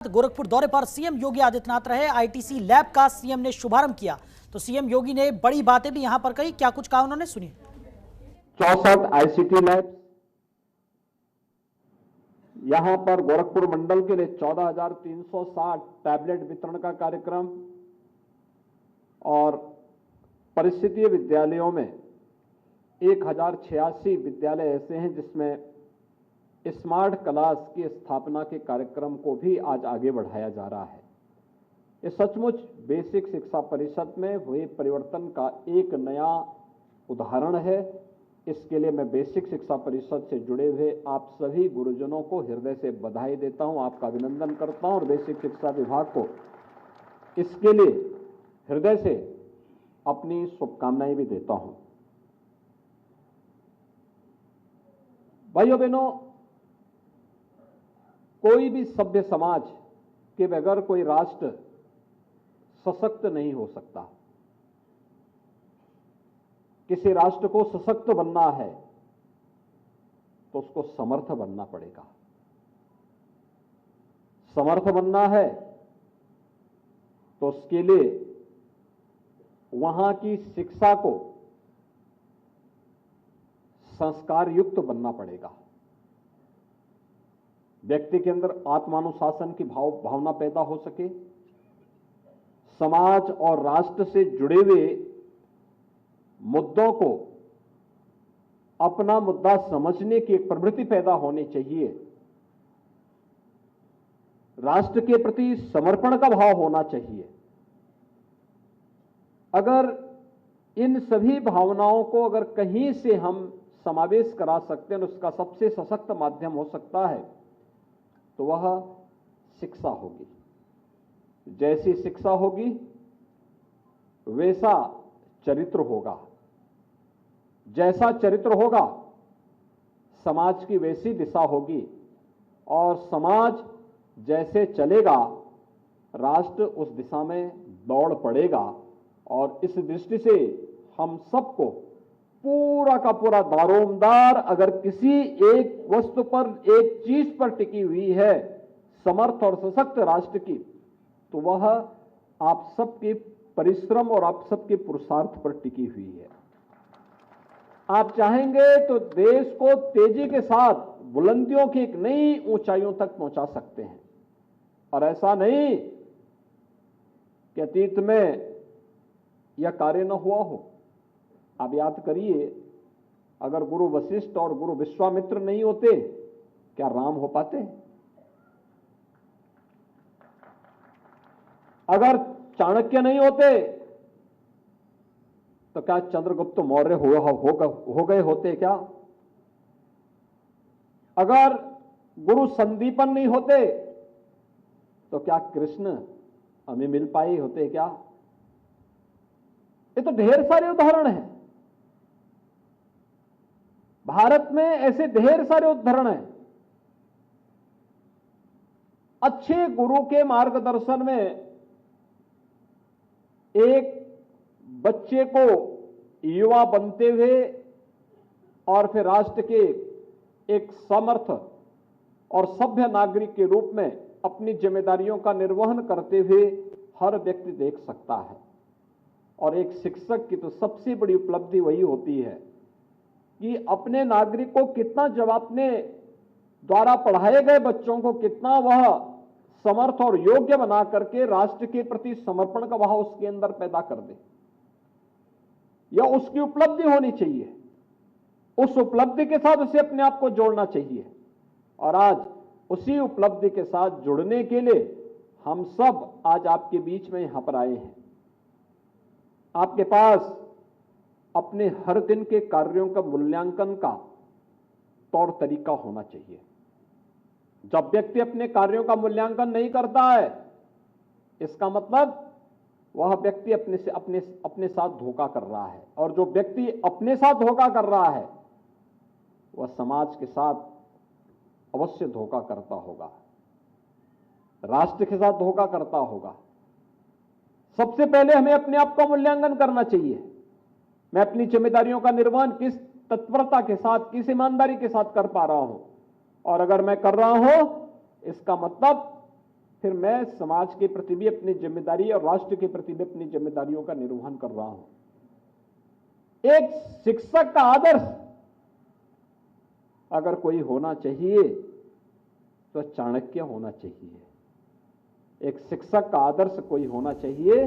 गोरखपुर दौरे पर सीएम योगी आदित्यनाथ रहे। आईटीसी लैब का सीएम ने शुभारंभ किया तो सीएम योगी ने बड़ी बातें भी यहां पर कही। क्या कुछ कहा उन्होंने, सुनिए। 64 आईसीटी लैब यहां पर गोरखपुर मंडल के लिए 14,360 टैबलेट वितरण का कार्यक्रम और परिस्थितीय विद्यालयों में 1,086 विद्यालय ऐसे हैं जिसमें स्मार्ट क्लास की स्थापना के कार्यक्रम को भी आज आगे बढ़ाया जा रहा है। ये सचमुच बेसिक शिक्षा परिषद में हुए परिवर्तन का एक नया उदाहरण है। इसके लिए मैं बेसिक शिक्षा परिषद से जुड़े हुए आप सभी गुरुजनों को हृदय से बधाई देता हूं, आपका अभिनंदन करता हूं और बेसिक शिक्षा विभाग को इसके लिए हृदय से अपनी शुभकामनाएं भी देता हूं। भाइयों बहनों, कोई भी सभ्य समाज के बगैर कोई राष्ट्र सशक्त नहीं हो सकता। किसी राष्ट्र को सशक्त बनना है तो उसको समर्थ बनना पड़ेगा। समर्थ बनना है तो उसके लिए वहां की शिक्षा को संस्कार युक्त बनना पड़ेगा। व्यक्ति के अंदर आत्मानुशासन की भावना पैदा हो सके, समाज और राष्ट्र से जुड़े हुए मुद्दों को अपना मुद्दा समझने की एक प्रवृत्ति पैदा होनी चाहिए। राष्ट्र के प्रति समर्पण का भाव होना चाहिए। अगर इन सभी भावनाओं को अगर कहीं से हम समावेश करा सकते हैं तो उसका सबसे सशक्त माध्यम हो सकता है तो वह शिक्षा होगी। जैसी शिक्षा होगी वैसा चरित्र होगा, जैसा चरित्र होगा समाज की वैसी दिशा होगी और समाज जैसे चलेगा राष्ट्र उस दिशा में दौड़ पड़ेगा। और इस दृष्टि से हम सबको पूरा का पूरा दारोमदार अगर किसी एक वस्तु पर, एक चीज पर टिकी हुई है समर्थ और सशक्त राष्ट्र की, तो वह आप सबके परिश्रम और आप सबके पुरुषार्थ पर टिकी हुई है। आप चाहेंगे तो देश को तेजी के साथ बुलंदियों की एक नई ऊंचाइयों तक पहुंचा सकते हैं। और ऐसा नहीं कि अतीत में यह कार्य न हुआ हो। आप याद करिए, अगर गुरु वशिष्ठ और गुरु विश्वामित्र नहीं होते क्या राम हो पाते? अगर चाणक्य नहीं होते तो क्या चंद्रगुप्त मौर्य हो गए होते क्या? अगर गुरु संदीपन नहीं होते तो क्या कृष्ण हमें मिल पाए होते क्या? ये तो ढेर सारे उदाहरण हैं। भारत में ऐसे ढेर सारे उदाहरण हैं। अच्छे गुरु के मार्गदर्शन में एक बच्चे को युवा बनते हुए और फिर राष्ट्र के एक समर्थ और सभ्य नागरिक के रूप में अपनी जिम्मेदारियों का निर्वहन करते हुए हर व्यक्ति देख सकता है। और एक शिक्षक की तो सबसे बड़ी उपलब्धि वही होती है कि अपने नागरिक को कितना, जब अपने द्वारा पढ़ाए गए बच्चों को कितना वह समर्थ और योग्य बना करके राष्ट्र के प्रति समर्पण का भाव उसके अंदर पैदा कर दे। यह उसकी उपलब्धि होनी चाहिए। उस उपलब्धि के साथ उसे अपने आप को जोड़ना चाहिए। और आज उसी उपलब्धि के साथ जुड़ने के लिए हम सब आज आपके बीच में यहां पर आए हैं। आपके पास अपने हर दिन के कार्यों का मूल्यांकन का तौर तरीका होना चाहिए। जब व्यक्ति अपने कार्यों का मूल्यांकन नहीं करता है, इसका मतलब वह व्यक्ति अपने साथ धोखा कर रहा है। और जो व्यक्ति अपने साथ धोखा कर रहा है वह समाज के साथ अवश्य धोखा करता होगा, राष्ट्र के साथ धोखा करता होगा। सबसे पहले हमें अपने आप का मूल्यांकन करना चाहिए। मैं अपनी जिम्मेदारियों का निर्वहन किस तत्परता के साथ, किस ईमानदारी के साथ कर पा रहा हूं। और अगर मैं कर रहा हूं इसका मतलब फिर मैं समाज के प्रति भी अपनी जिम्मेदारी और राष्ट्र के प्रति भी अपनी जिम्मेदारियों का निर्वहन कर रहा हूं। एक शिक्षक का आदर्श अगर कोई होना चाहिए तो चाणक्य होना चाहिए। एक शिक्षक का आदर्श कोई होना चाहिए